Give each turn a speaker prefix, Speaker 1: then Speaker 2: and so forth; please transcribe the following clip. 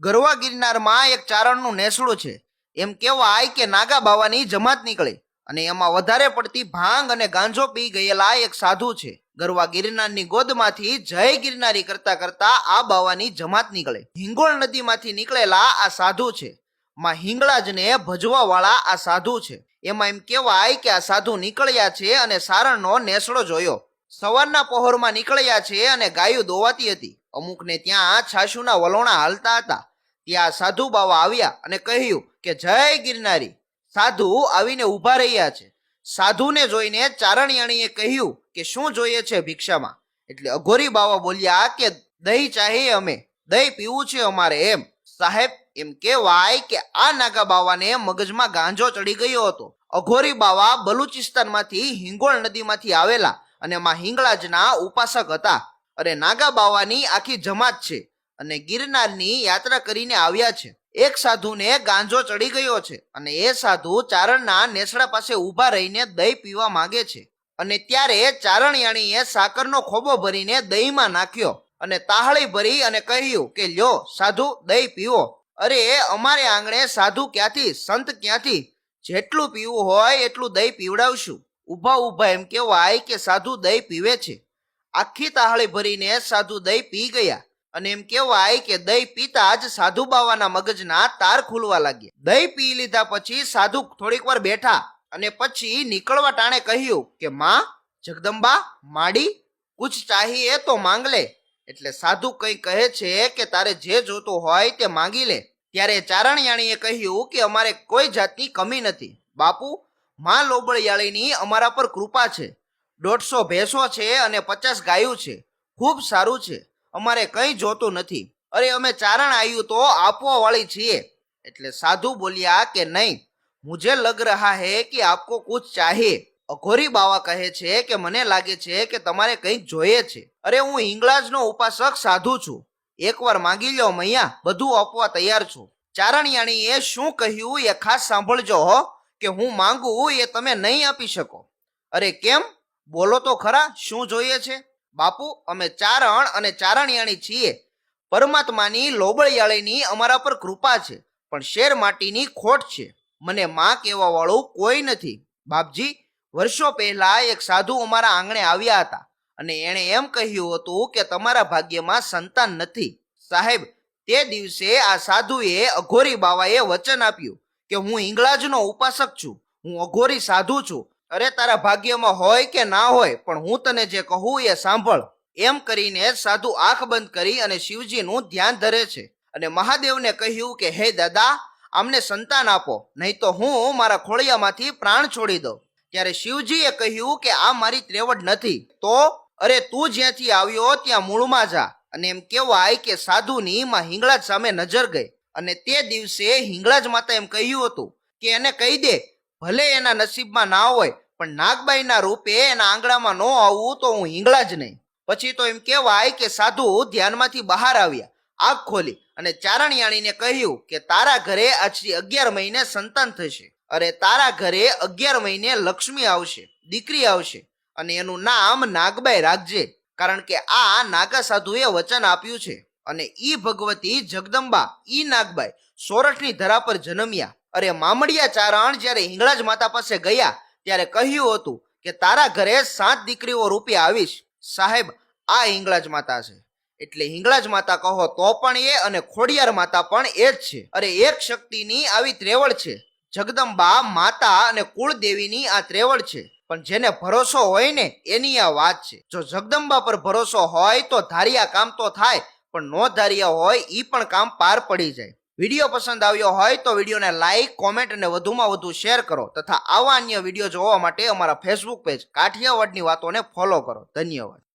Speaker 1: ગરવા ગિરનારમાં એક ચારણનું નેસડું છે. એમ કહેવાય કે નાગા બાવાની જમાત નીકળી અને એમાં વધારે પડતી ભાંગ અને ગાંજો પી ગયેલા એક સાધુ છે. ગરવા ગિરનારની ગોદમાંથી જય ગિરનારી કરતા કરતા આ બાવાની જમાત નીકળે. હિંગોળ નદીમાંથી નીકળેલા આ સાધુ છે. માં હિંગળાજને ભજવા વાળા આ સાધુ છે. એમાં એમ કહેવાય કે આ સાધુ નીકળ્યા છે અને સારણનો નેસડો જોયો. સવારના પહોરમાં નીકળ્યા છે અને ગાયું દોવાતી હતી. અમુકને ત્યાં છાશુના વલોણા હાલતા હતા. ત્યાં સાધુ બાવા આવ્યા અને કહ્યું કે જય ગિરનારી. સાધુ આવીને ઊભા રહ્યા છે. સાધુને જોઈને ચારણિયાણીએ કહ્યું કે શું જોઈએ છે ભિક્ષામાં? એટલે અઘોરી બાવા બોલ્યા કે દહીં ચાહીએ, અમે દહીં પીવું છે અમારે. એમ સાહેબ, એમ કહેવાય કે આ નાગા બાવાને મગજમાં ગાંજો ચડી ગયો હતો. અઘોરી બાવા બલુચિસ્તાનમાંથી હિંગોળ નદીમાંથી આવેલા અને માં હિંગળાજના ઉપાસક હતા. અને નાગા બાવાની આખી જમાત છે અને ગિરનારની યાત્રા કરીને આવ્યા છે. એક સાધુને ગાંજો ચડી ગયો છે અને એ સાધુ ચારણના નેસડા પાસે ઊભા રહીને દહીં પીવા માંગે છે. અને ત્યારે ચારણિયાણીએ સાકરનો ખોબો ભરીને દહીંમાં નાખ્યો અને તાહળી ભરી અને કહ્યું કે લ્યો સાધુ, દહીં પીવો. અરે અમારે આંગણે સાધુ ક્યાંથી, સંત ક્યાંથી? જેટલું પીવું હોય એટલું દહીં પીવડાવશું. ઊભા ઊભા એમ કહેવાય કે સાધુ દહીં પીવે છે. આખી તાહળી ભરીને સાધુ દહીં પી ગયા અને એમ કહેવાય કે દહીં પીતા જ સાધુ બાવાના મગજના તાર ખુલવા લાગ્યા. દહીં પી લીધા પછી સાધુ થોડીક વાર બેઠા અને પછી નીકળવા ટાણે કહ્યું કે માં જગદંબા, માડી, કુછ ચાહીએ તો માંગ લે. એટલે સાધુ કઈ કહે છે કે તારે જે જોતું હોય તે માંગી લે. ત્યારે ચારણિયાણીએ કહ્યું કે અમારે કોઈ જાતની કમી નથી બાપુ. માં લોબળિયાળીની અમારા પર કૃપા છે. 150 ભેંસો છે અને 50 ગાયું છે. ખૂબ સારું છે, અમારે કંઈ જોતું નથી. અરે અમે ચારણ આવ્યું તો આપવા વાળી છીએ. એટલે સાધુ બોલ્યા કે નહીં, મુझे લગ રહા હૈ કે આપકો કુછ ચાહીએ. અઘોરી બાવા કહે છે કે મને લાગે છે કે તમારે કંઈક જોઈએ છે. અરે હું હિંગળાજનો ઉપાસક સાધુ છું. એકવાર માંગી લો મૈયા, બધું આપવા તૈયાર છું. ચારણિયાણીએ શું કહ્યું એ ખાસ સાંભળજો હો, કે હું માંગુ એ તમે નહીં આપી શકો. અરે કેમ? બોલો તો ખરા, શું જોઈએ છે? બાપુ, અમે ચારણ અને ચારણિયાણી છીએ. પરમાત્માની લોબળિયાળીની અમારા પર કૃપા છે, પણ શેર માટીની ખોટ છે. મને માં કહેવા વાળું કોઈ નથી. બાપજી, વર્ષો પહેલા એક સાધુ અમારા આંગણે આવ્યા હતા અને એણે એમ કહ્યું હતું કે તમારા ભાગ્યમાં સંતાન નથી. સાહેબ, તે દિવસે આ સાધુએ અઘોરી બાવાએ વચન આપ્યું કે હું હિંગળાજનો ઉપાસક છું, હું અઘોરી સાધુ છું. અરે તારા ભાગ્યમાં હોય કે ના હોય, પણ હું તને જે કહું એ સાંભળ. એમ કરીને સાધુ આંખ બંધ કરી અને શિવજીનું ધ્યાન ધરે છે અને મહાદેવને કહ્યું કે હે દાદા, આમને સંતાન આપો, નહીં તો હું મારા ખોળિયામાંથી પ્રાણ છોડી દઉં. ત્યારે શિવજીએ કહ્યું કે આ મારી ત્રેવડ નથી. તો અરે તું જ્યાંથી આવ્યો ત્યાં મૂળમાં જા. અને એમ કહેવાય કે સાધુની માં હિંગળાજ સામે નજર ગઈ અને તે દિવસે હિંગળાજ માતા એમ કહ્યું હતું કે એને કહી દે, ભલે એના નસીબમાં ના હોય, પણ નાગબાઈના રૂપે એના આંગણામાં ન આવવું તો હું હિંગળાજ નહીં. પછી તો એમ કહેવાય કે સાધુ ધ્યાનમાંથી બહાર આવ્યા, આંખ ખોલી અને ચારણિયાણીને કહ્યું કે તારા ઘરે આજથી 11 મહિને સંતાન થશે. અરે તારા ઘરે 11 મહિને લક્ષ્મી આવશે, દીકરી આવશે, અને એનું નામ નાગબાઈ રાખજે. કારણ કે આ નાગા સાધુએ વચન આપ્યું છે. અને ઈ ભગવતી જગદંબા, ઈ નાગબાઈ સોરઠની ધરા પર જન્મ્યા. અરે મામડિયા ચારણ જ્યારે હિંગળાજ માતા પાસે ગયા ત્યારે કહ્યું હતું કે તારા ઘરે 7 દીકરીઓ રૂપે આવીશ. સાહેબ, આ હિંગળાજ માતા છે. એટલે હિંગળાજ માતા કહો તો પણ એ અને ખોડિયાર માતા પણ એ જ છે. અરે એક શક્તિની આવી ત્રેવડ છે. જગદંબા માતા અને કુળદેવીની આ ત્રેવડ છે. પણ જેને ભરોસો હોય ને એની આ વાત છે. જો જગદંબા પર ભરોસો હોય તો ધાર્યા કામ તો થાય, પણ નો ધાર્યા હોય ઈ પણ કામ પાર પડી જાય. વિડીયો પસંદ આવ્યો હોય તો વિડીયોને લાઈક, કોમેન્ટ અને વધુમાં વધુ શેર કરો તથા આવા અન્ય વિડીયો જોવા માટે અમારા ફેસબુક પેજ કાઠિયાવાડની વાતોને ફોલો કરો. ધન્યવાદ.